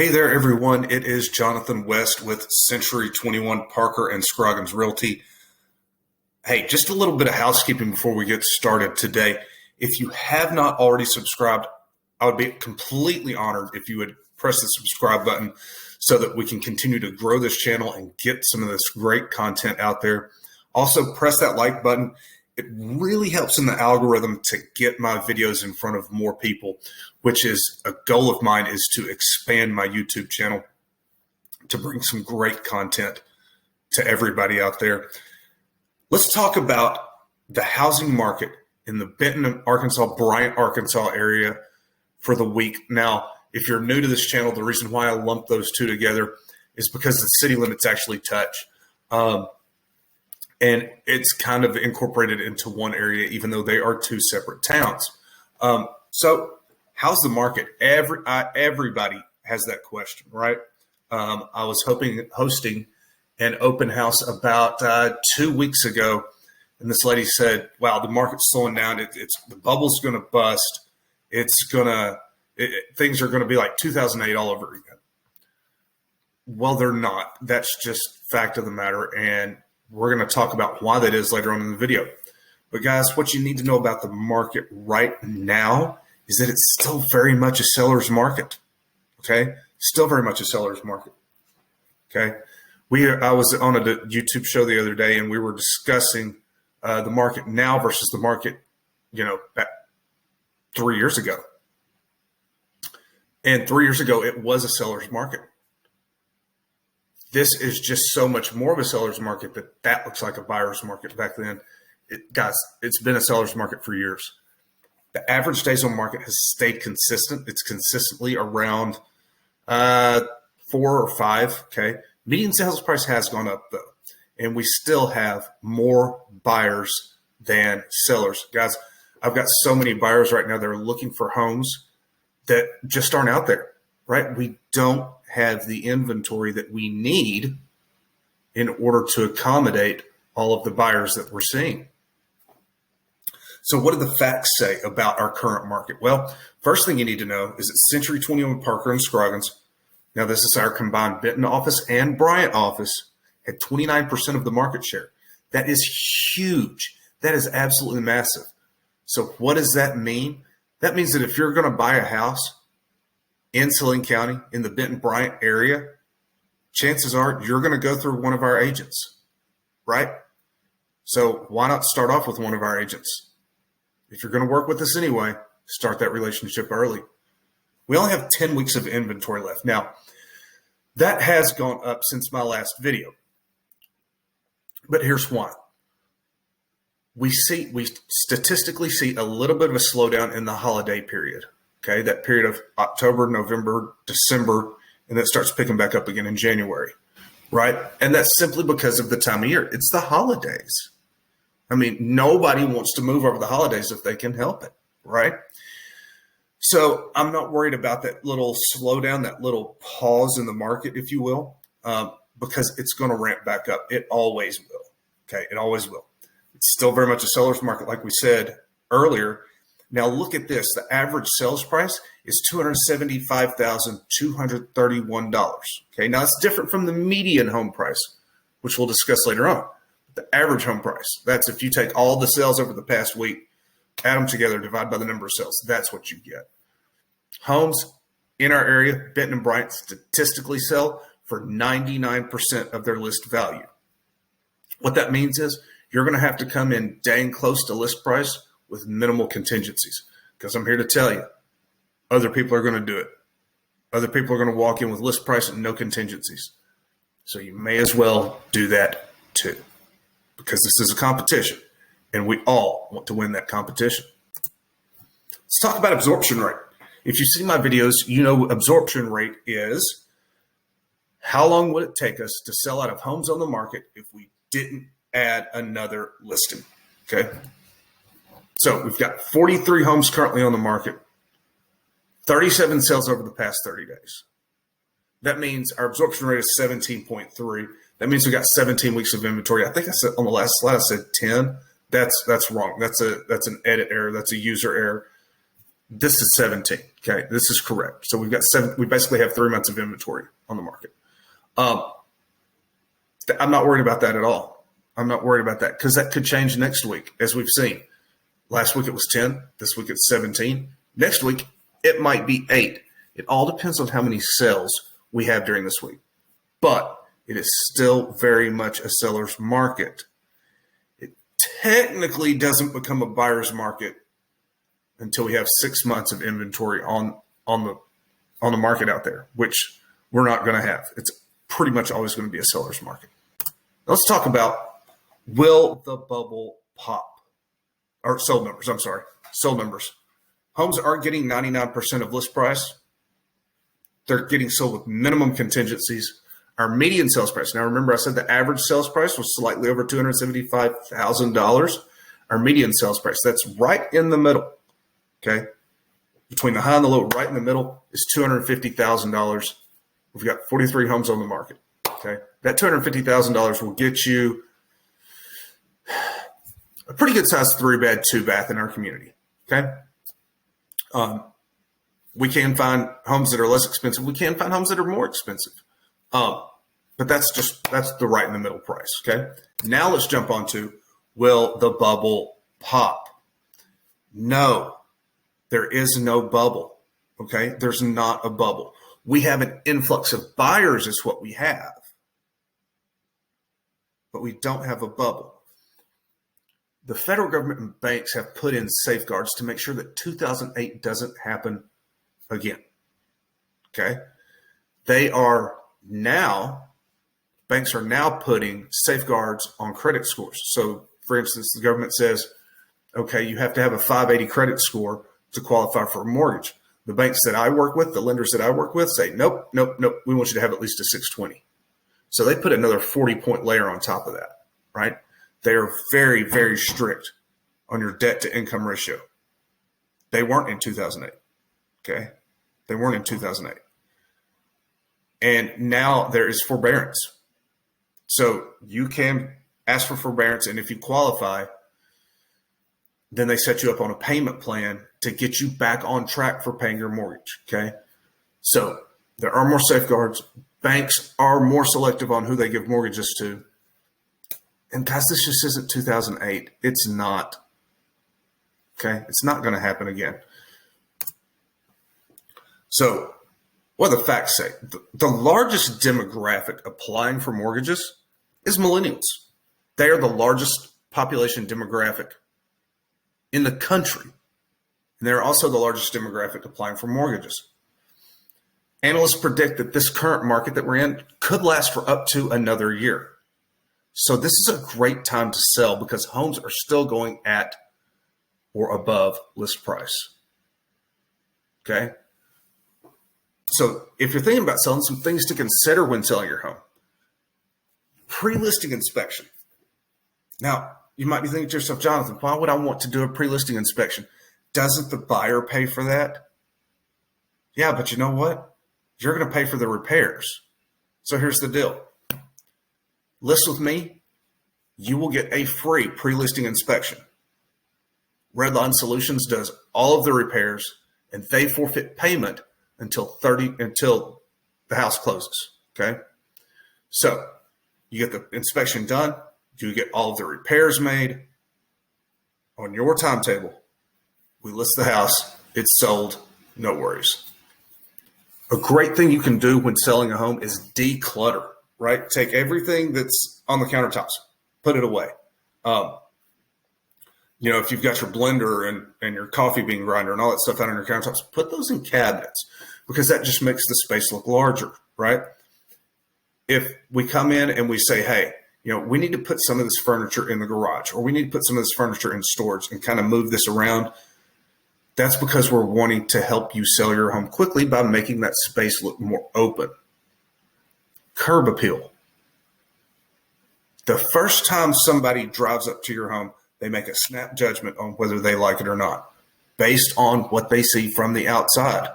Hey there, everyone. It is Jonathan West with Century 21 Parker and Scroggins Realty. Hey, just a little bit of housekeeping before we get started today. If you have not already subscribed, I would be completely honored if you would press the subscribe button so that we can continue to grow this channel and get some of this great content out there. Also, press that like button. It really helps in the algorithm to get my videos in front of more people, which is a goal of mine, is to expand my YouTube channel to bring some great content to everybody out there. Let's talk about the housing market in the Benton, Arkansas, Bryant, Arkansas area for the week. Now, if you're new to this channel, the reason why I lump those two together is because the city limits actually touch. And it's kind of incorporated into one area, even though they are two separate towns. So how's the market? Everybody has that question, right? I was hosting an open house about 2 weeks ago, and this lady said, "Wow, the market's slowing down. The bubble's going to bust. Things are going to be like 2008 all over again." Well, they're not. That's just fact of the matter, and we're going to talk about why that is later on in the video. But guys, what you need to know about the market right now is that it's still very much a seller's market, okay? Still very much a seller's market, okay? I was on a YouTube show the other day, and we were discussing the market now versus the market, back 3 years ago. And 3 years ago, it was a seller's market. This is just so much more of a seller's market that looks like a buyer's market back then. Guys, it's been a seller's market for years. The average days on market has stayed consistent. It's consistently around 4 or 5, okay? Median sales price has gone up, though, and we still have more buyers than sellers. Guys, I've got so many buyers right now that are looking for homes that just aren't out there, right? We don't have the inventory that we need in order to accommodate all of the buyers that we're seeing. So what do the facts say about our current market? Well, first thing you need to know is that Century 21 Parker and Scroggins, now this is our combined Benton office and Bryant office, had 29% of the market share. That is huge. That is absolutely massive. So what does that mean? That means that if you're going to buy a house in Saline County, in the Benton-Bryant area, chances are you're going to go through one of our agents, right? So why not start off with one of our agents? If you're going to work with us anyway, start that relationship early. We only have 10 weeks of inventory left. Now, that has gone up since my last video. But here's why. We statistically see a little bit of a slowdown in the holiday period. Okay, that period of October, November, December, and then it starts picking back up again in January, right? And that's simply because of the time of year. It's the holidays. I mean, nobody wants to move over the holidays if they can help it, right? So I'm not worried about that little slowdown, that little pause in the market, if you will, because it's going to ramp back up. It always will, okay? It always will. It's still very much a seller's market, like we said earlier. Now look at this. The average sales price is $275,231. Okay, now it's different from the median home price, which we'll discuss later on. The average home price, that's if you take all the sales over the past week, add them together, divide by the number of sales, that's what you get. Homes in our area, Benton and Bryant, statistically sell for 99% of their list value. What that means is you're going to have to come in dang close to list price with minimal contingencies, because I'm here to tell you, other people are going to do it. Other people are going to walk in with list price and no contingencies. So you may as well do that too, because this is a competition and we all want to win that competition. Let's talk about absorption rate. If you see my videos, you know absorption rate is how long would it take us to sell out of homes on the market if we didn't add another listing, okay? So we've got 43 homes currently on the market, 37 sales over the past 30 days. That means our absorption rate is 17.3. That means we got 17 weeks of inventory. I think I said on the last slide, I said 10. That's wrong. That's an edit error. That's a user error. This is 17. Okay, this is correct. So we've got we basically have 3 months of inventory on the market. I'm not worried about that at all. I'm not worried about that because that could change next week, as we've seen. Last week it was 10. This week it's 17. Next week it might be 8. It all depends on how many sales we have during this week. But it is still very much a seller's market. It technically doesn't become a buyer's market until we have 6 months of inventory on the market out there, which we're not going to have. It's pretty much always going to be a seller's market. Let's talk about, will the bubble pop? Or sold numbers, I'm sorry. Sold numbers. Homes aren't getting 99% of list price. They're getting sold with minimum contingencies. Our median sales price. Now, remember, I said the average sales price was slightly over $275,000. Our median sales price, that's right in the middle. Okay. Between the high and the low, right in the middle is $250,000. We've got 43 homes on the market. Okay. That $250,000 will get you a pretty good sized 3-bed, 2-bath in our community. Okay. We can find homes that are less expensive. We can find homes that are more expensive. But that's the right in the middle price. Okay. Now let's jump on to, will the bubble pop? No, there is no bubble. Okay. There's not a bubble. We have an influx of buyers is what we have, but we don't have a bubble. The federal government and banks have put in safeguards to make sure that 2008 doesn't happen again. Okay. Banks are now putting safeguards on credit scores. So for instance, the government says, okay, you have to have a 580 credit score to qualify for a mortgage. The banks that I work with, the lenders that I work with say, nope. We want you to have at least a 620. So they put another 40-point layer on top of that, right? They are very, very strict on your debt to income ratio. They weren't in 2008. Okay. They weren't in 2008. And now there is forbearance. So you can ask for forbearance. And if you qualify, then they set you up on a payment plan to get you back on track for paying your mortgage. Okay. So there are more safeguards. Banks are more selective on who they give mortgages to. And guys, this just isn't 2008. It's not. Okay. It's not going to happen again. So what do the facts say? The largest demographic applying for mortgages is millennials. They are the largest population demographic in the country. And they're also the largest demographic applying for mortgages. Analysts predict that this current market that we're in could last for up to another year. So this is a great time to sell because homes are still going at or above list price. Okay. So if you're thinking about selling, some things to consider when selling your home. Pre-listing inspection. Now, you might be thinking to yourself, Jonathan, why would I want to do a pre-listing inspection? Doesn't the buyer pay for that? Yeah, but you know what? You're going to pay for the repairs. So here's the deal. List with me, you will get a free pre-listing inspection. Redline Solutions does all of the repairs, and they forfeit payment until the house closes. Okay. So you get the inspection done. You get all of the repairs made on your timetable. We list the house. It's sold. No worries. A great thing you can do when selling a home is declutter, right? Take everything that's on the countertops, put it away. If you've got your blender and your coffee bean grinder and all that stuff out on your countertops, put those in cabinets because that just makes the space look larger, right? If we come in and we say, hey, we need to put some of this furniture in the garage, or we need to put some of this furniture in storage and kind of move this around, that's because we're wanting to help you sell your home quickly by making that space look more open. Curb appeal. The first time somebody drives up to your home, they make a snap judgment on whether they like it or not, based on what they see from the outside,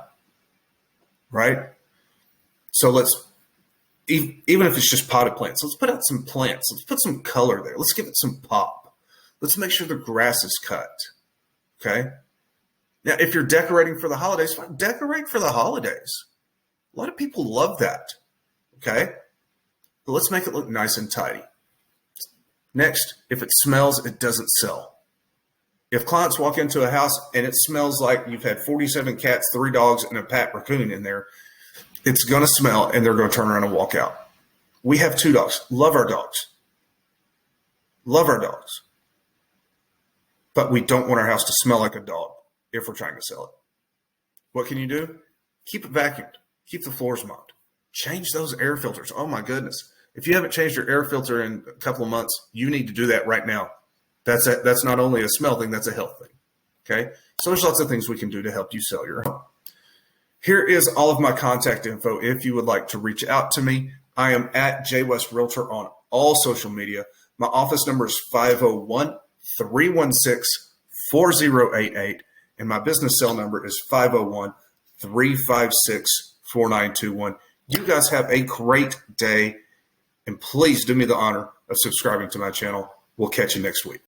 right? So even if it's just potted plants, let's put out some plants. Let's put some color there. Let's give it some pop. Let's make sure the grass is cut, okay? Now, if you're decorating for the holidays, fine, decorate for the holidays. A lot of people love that. Okay. But let's make it look nice and tidy. Next, if it smells, it doesn't sell. If clients walk into a house and it smells like you've had 47 cats, 3 dogs, and a pet raccoon in there, it's going to smell and they're going to turn around and walk out. We have 2 dogs. Love our dogs. Love our dogs. But we don't want our house to smell like a dog if we're trying to sell it. What can you do? Keep it vacuumed. Keep the floors mopped. Change those air filters. Oh my goodness. If you haven't changed your air filter in a couple of months, you need to do that right now. That's not only a smell thing, that's a health thing. Okay? So there's lots of things we can do to help you sell your home. Here is all of my contact info if you would like to reach out to me. I am at J West Realtor on all social media. My office number is 501-316-4088, and my business cell number is 501-356-4921. You guys have a great day, and please do me the honor of subscribing to my channel. We'll catch you next week.